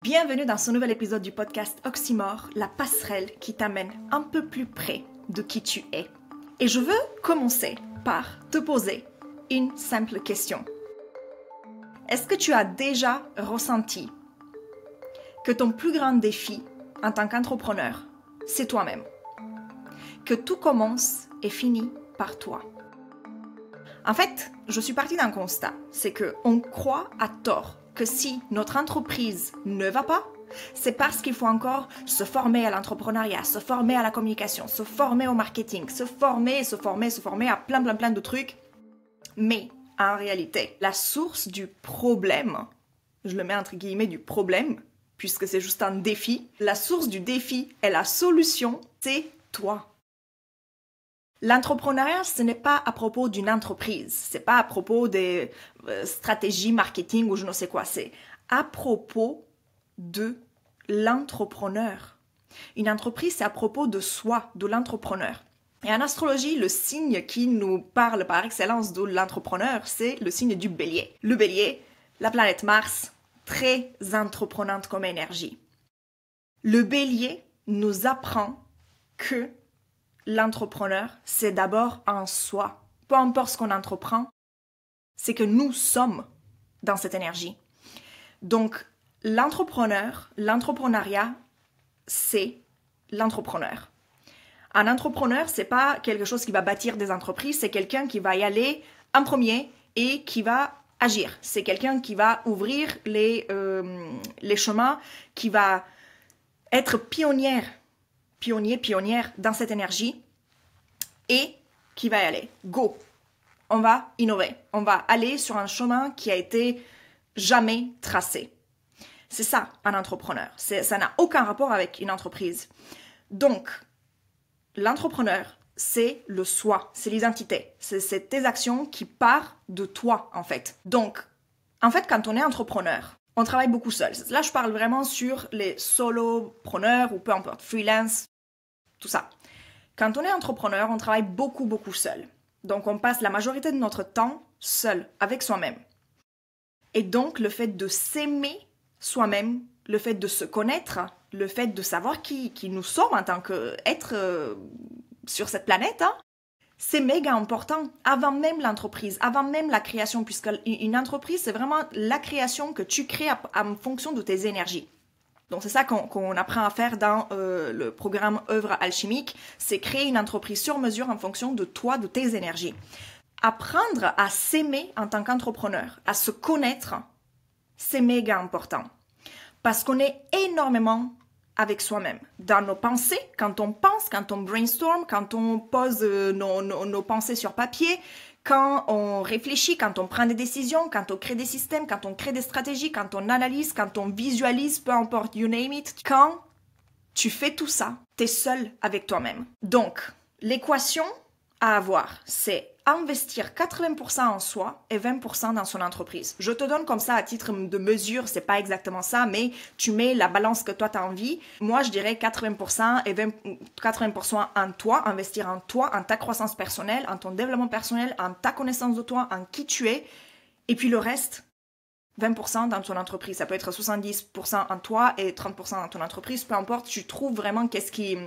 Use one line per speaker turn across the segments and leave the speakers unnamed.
Bienvenue dans ce nouvel épisode du podcast Oxymore, la passerelle qui t'amène un peu plus près de qui tu es. Et je veux commencer par te poser une simple question. Est-ce que tu as déjà ressenti que ton plus grand défi en tant qu'entrepreneur, c'est toi-même? Que tout commence et finit par toi? En fait, je suis partie d'un constat, c'est qu'on croit à tort que si notre entreprise ne va pas, c'est parce qu'il faut encore se former à l'entrepreneuriat, se former à la communication, se former au marketing, se former à plein de trucs. Mais en réalité, la source du problème, je le mets entre guillemets du problème, puisque c'est juste un défi, la source du défi et la solution, c'est toi. L'entrepreneuriat, ce n'est pas à propos d'une entreprise, c'est pas à propos des stratégies marketing ou je ne sais quoi, c'est à propos de l'entrepreneur. Une entreprise, c'est à propos de soi, de l'entrepreneur. Et en astrologie, le signe qui nous parle par excellence de l'entrepreneur, c'est le signe du bélier. Le bélier, la planète Mars, très entreprenante comme énergie. Le bélier nous apprend que l'entrepreneur, c'est d'abord en soi. Peu importe ce qu'on entreprend, c'est que nous sommes dans cette énergie. Donc, l'entrepreneuriat, c'est l'entrepreneur. Un entrepreneur, c'est pas quelque chose qui va bâtir des entreprises, c'est quelqu'un qui va y aller en premier et qui va agir. C'est quelqu'un qui va ouvrir les chemins, qui va être pionnière dans cette énergie et qui va y aller. Go! On va innover. On va aller sur un chemin qui a été jamais tracé. C'est ça, un entrepreneur. Ça n'a aucun rapport avec une entreprise. Donc, l'entrepreneur, c'est le soi, c'est l'identité. C'est tes actions qui partent de toi, en fait. Donc, en fait, quand on est entrepreneur, on travaille beaucoup seul. Là, je parle vraiment sur les solopreneurs ou peu importe, freelance, tout ça. Quand on est entrepreneur, on travaille beaucoup seul. Donc, on passe la majorité de notre temps seul, avec soi-même. Et donc, le fait de s'aimer soi-même, le fait de se connaître, le fait de savoir qui nous sommes en tant qu'être sur cette planète, c'est méga important avant même l'entreprise, avant même la création, puisque une entreprise, c'est vraiment la création que tu crées en fonction de tes énergies. Donc, c'est ça qu'on apprend à faire dans le programme Œuvre alchimique, c'est créer une entreprise sur mesure en fonction de toi, de tes énergies. Apprendre à s'aimer en tant qu'entrepreneur, à se connaître, c'est méga important. Parce qu'on est énormément avec soi-même. Dans nos pensées, quand on pense, quand on brainstorm, quand on pose nos pensées sur papier, quand on réfléchit, quand on prend des décisions, quand on crée des systèmes, quand on crée des stratégies, quand on analyse, quand on visualise, peu importe, you name it. Quand tu fais tout ça, t'es seul avec toi-même. Donc, l'équation à avoir, c'est investir 80% en soi et 20% dans son entreprise. Je te donne comme ça à titre de mesure, c'est pas exactement ça, mais tu mets la balance que toi t'as envie. Moi, je dirais 80% et 80% en toi, investir en toi, en ta croissance personnelle, en ton développement personnel, en ta connaissance de toi, en qui tu es. Et puis le reste, 20% dans ton entreprise. Ça peut être 70% en toi et 30% dans ton entreprise. Peu importe, tu trouves vraiment qu'est-ce qui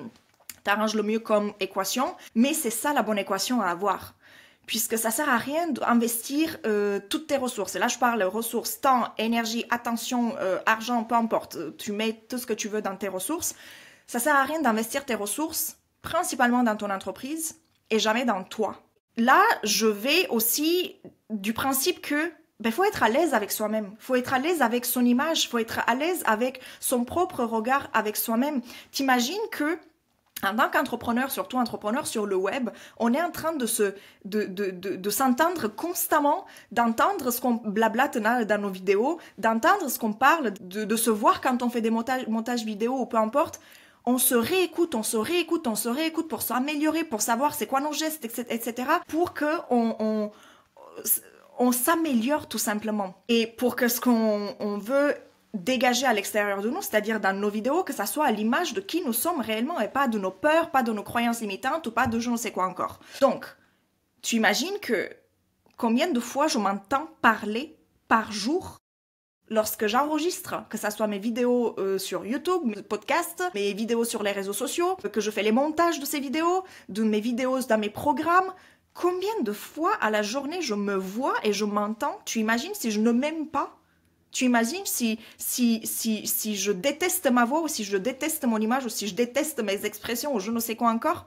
t'arrange le mieux comme équation. Mais c'est ça la bonne équation à avoir. Puisque ça sert à rien d'investir toutes tes ressources. Et là, je parle ressources, temps, énergie, attention, argent, peu importe. Tu mets tout ce que tu veux dans tes ressources. Ça sert à rien d'investir tes ressources, principalement dans ton entreprise et jamais dans toi. Là, je vais aussi du principe que faut être à l'aise avec soi-même. Faut être à l'aise avec son image. Faut être à l'aise avec son propre regard avec soi-même. T'imagines que en tant qu'entrepreneur, surtout entrepreneur sur le web, on est en train de s'entendre constamment, d'entendre ce qu'on blablate dans nos vidéos, d'entendre ce qu'on parle, de se voir quand on fait des montages vidéo ou peu importe. On se réécoute pour s'améliorer, pour savoir c'est quoi nos gestes, etc. pour que on s'améliore tout simplement. Et pour que ce qu'on veut dégager à l'extérieur de nous, c'est-à-dire dans nos vidéos, que ça soit à l'image de qui nous sommes réellement et pas de nos peurs, pas de nos croyances limitantes ou pas de je ne sais quoi encore. Donc, tu imagines que combien de fois je m'entends parler par jour lorsque j'enregistre, que ce soit mes vidéos sur YouTube, mes podcasts, mes vidéos sur les réseaux sociaux, que je fais les montages de ces vidéos, de mes vidéos dans mes programmes, combien de fois à la journée je me vois et je m'entends? Tu imagines si je ne m'aime pas? Tu imagines si je déteste ma voix ou si je déteste mon image ou si je déteste mes expressions ou je ne sais quoi encore?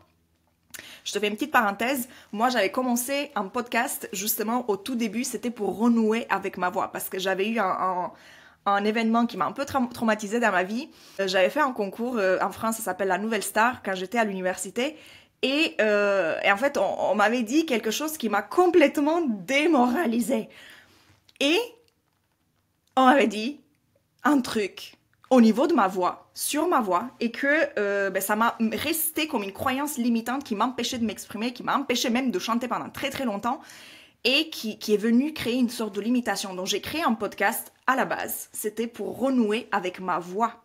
Je te fais une petite parenthèse. Moi, j'avais commencé un podcast justement au tout début. C'était pour renouer avec ma voix parce que j'avais eu un événement qui m'a un peu traumatisée dans ma vie. J'avais fait un concours en France, ça s'appelle la Nouvelle Star, quand j'étais à l'université. Et en fait, on m'avait dit quelque chose qui m'a complètement démoralisée. Et on m'avait dit un truc au niveau de ma voix, sur ma voix, et que ça m'a resté comme une croyance limitante qui m'empêchait de m'exprimer, qui m'a empêché même de chanter pendant très très longtemps, et qui est venu créer une sorte de limitation. Donc j'ai créé un podcast à la base, c'était pour renouer avec ma voix.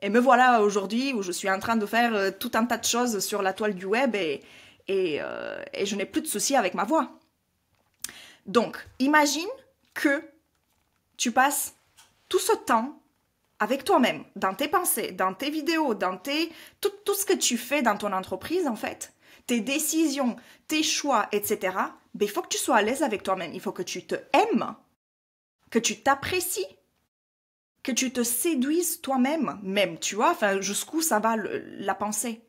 Et me voilà aujourd'hui où je suis en train de faire tout un tas de choses sur la toile du web et je n'ai plus de soucis avec ma voix. Donc, imagine que tu passes tout ce temps avec toi-même, dans tes pensées, dans tes vidéos, dans tout ce que tu fais dans ton entreprise, en fait, tes décisions, tes choix, etc. Ben, il faut que tu sois à l'aise avec toi-même. Il faut que tu te aimes, que tu t'apprécies, que tu te séduises toi-même, même, tu vois, enfin, jusqu'où ça va la pensée.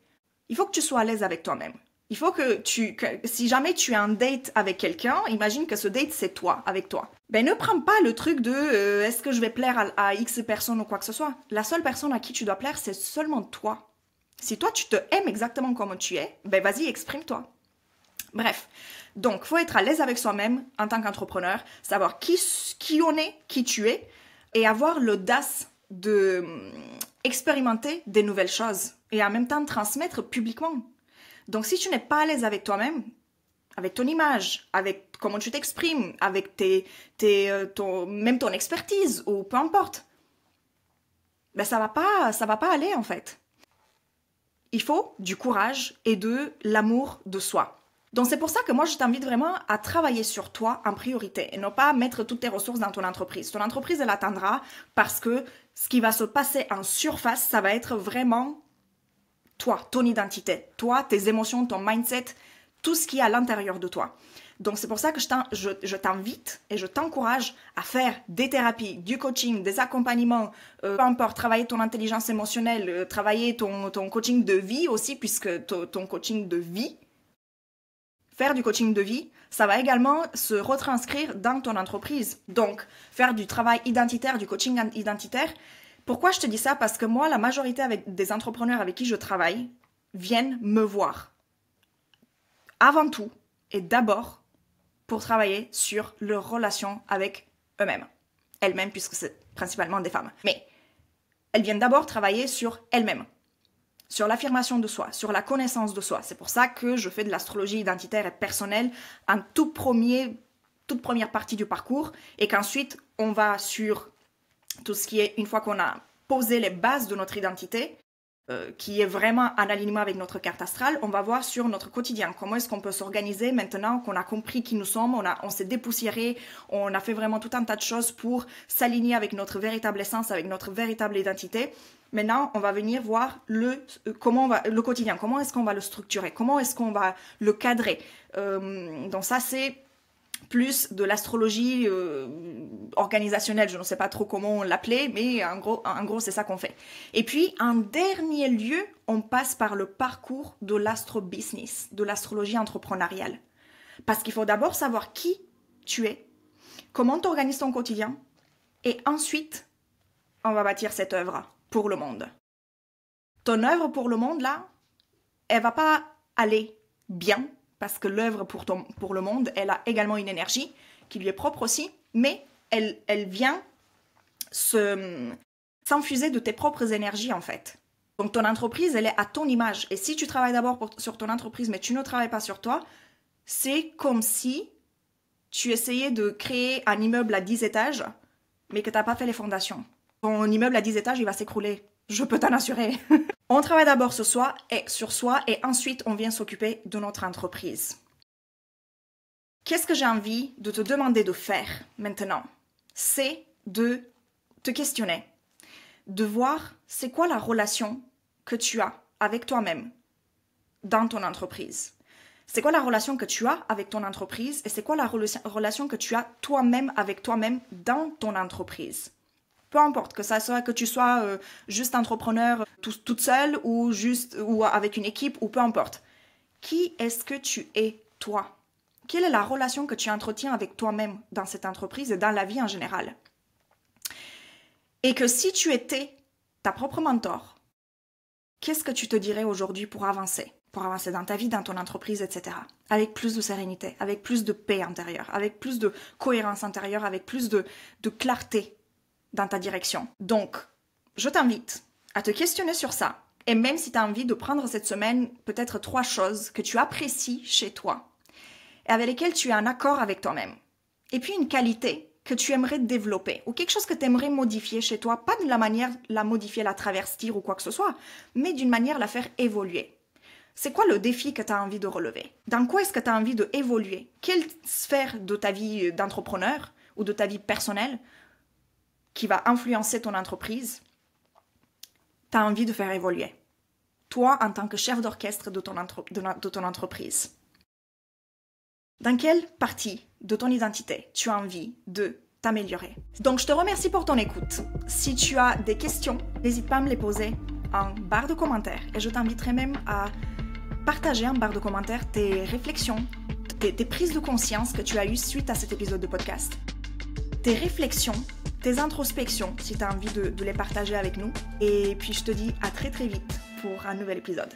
Il faut que tu sois à l'aise avec toi-même. Il faut que si jamais tu as un date avec quelqu'un, imagine que ce date c'est toi, avec toi. Ben ne prends pas le truc de est-ce que je vais plaire à X personne ou quoi que ce soit. La seule personne à qui tu dois plaire, c'est seulement toi. Si toi tu te aimes exactement comme tu es, ben vas-y, exprime-toi. Bref, donc faut être à l'aise avec soi-même en tant qu'entrepreneur, savoir qui on est, qui tu es, et avoir l'audace de expérimenter des nouvelles choses et en même temps transmettre publiquement. Donc, si tu n'es pas à l'aise avec toi-même, avec ton image, avec comment tu t'exprimes, avec même ton expertise ou peu importe, ben ça va pas aller en fait. Il faut du courage et de l'amour de soi. Donc, c'est pour ça que moi, je t'invite vraiment à travailler sur toi en priorité et non pas mettre toutes tes ressources dans ton entreprise. Ton entreprise, elle attendra parce que ce qui va se passer en surface, ça va être vraiment toi, ton identité, toi, tes émotions, ton mindset, tout ce qui est à l'intérieur de toi. Donc, c'est pour ça que je t'invite et je t'encourage à faire des thérapies, du coaching, des accompagnements, peu importe, travailler ton intelligence émotionnelle, travailler ton coaching de vie aussi, puisque ton coaching de vie, faire du coaching de vie, ça va également se retranscrire dans ton entreprise. Donc, faire du travail identitaire, du coaching identitaire. Pourquoi je te dis ça? Parce que moi, la majorité des entrepreneurs avec qui je travaille viennent me voir. Avant tout et d'abord pour travailler sur leur relation avec eux-mêmes. Elles-mêmes, puisque c'est principalement des femmes. Mais elles viennent d'abord travailler sur elles-mêmes, sur l'affirmation de soi, sur la connaissance de soi. C'est pour ça que je fais de l'astrologie identitaire et personnelle en toute première partie du parcours et qu'ensuite on va sur tout ce qui est, une fois qu'on a posé les bases de notre identité, qui est vraiment en alignement avec notre carte astrale, on va voir sur notre quotidien. Comment est-ce qu'on peut s'organiser maintenant qu'on a compris qui nous sommes, on s'est dépoussiéré, on a fait vraiment tout un tas de choses pour s'aligner avec notre véritable essence, avec notre véritable identité. Maintenant, on va venir voir le quotidien, comment est-ce qu'on va le structurer, comment est-ce qu'on va le cadrer. Donc ça, c'est plus de l'astrologie organisationnelle, je ne sais pas trop comment l'appeler, mais en gros c'est ça qu'on fait. Et puis, en dernier lieu, on passe par le parcours de l'astro-business, de l'astrologie entrepreneuriale. Parce qu'il faut d'abord savoir qui tu es, comment tu organises ton quotidien, et ensuite, on va bâtir cette œuvre pour le monde. Ton œuvre pour le monde, là, elle va pas aller bien, parce que l'œuvre pour le monde, elle a également une énergie qui lui est propre aussi, mais elle vient s'infuser de tes propres énergies en fait. Donc ton entreprise, elle est à ton image. Et si tu travailles d'abord sur ton entreprise, mais tu ne travailles pas sur toi, c'est comme si tu essayais de créer un immeuble à 10 étages, mais que tu n'as pas fait les fondations. Ton immeuble à 10 étages, il va s'écrouler. Je peux t'en assurer. On travaille d'abord sur soi et ensuite on vient s'occuper de notre entreprise. Qu'est-ce que j'ai envie de te demander de faire maintenant? C'est de te questionner, de voir c'est quoi la relation que tu as avec toi-même dans ton entreprise. C'est quoi la relation que tu as avec ton entreprise et c'est quoi la relation que tu as toi-même avec toi-même dans ton entreprise. Peu importe, que ça soit que tu sois juste entrepreneur toute seule ou avec une équipe ou peu importe. Qui est-ce que tu es toi? Quelle est la relation que tu entretiens avec toi-même dans cette entreprise et dans la vie en général? Et que si tu étais ta propre mentor, qu'est-ce que tu te dirais aujourd'hui pour avancer dans ta vie, dans ton entreprise, etc. Avec plus de sérénité, avec plus de paix intérieure, avec plus de cohérence intérieure, avec plus de clarté dans ta direction. Donc, je t'invite à te questionner sur ça. Et même si tu as envie de prendre cette semaine peut-être 3 choses que tu apprécies chez toi et avec lesquelles tu es en accord avec toi-même. Et puis une qualité que tu aimerais développer ou quelque chose que tu aimerais modifier chez toi, pas de la manière la modifier, la traverser ou quoi que ce soit, mais d'une manière la faire évoluer. C'est quoi le défi que tu as envie de relever? Dans quoi est-ce que tu as envie d'évoluer? Quelle sphère de ta vie d'entrepreneur ou de ta vie personnelle qui va influencer ton entreprise tu as envie de faire évoluer? Toi, en tant que chef d'orchestre de ton entreprise. Dans quelle partie de ton identité tu as envie de t'améliorer? Donc, je te remercie pour ton écoute. Si tu as des questions, n'hésite pas à me les poser en barre de commentaires. Et je t'inviterai même à partager en barre de commentaires tes réflexions, tes prises de conscience que tu as eues suite à cet épisode de podcast. Tes réflexions, tes introspections, si tu as envie de les partager avec nous. Et puis, je te dis à très très vite pour un nouvel épisode.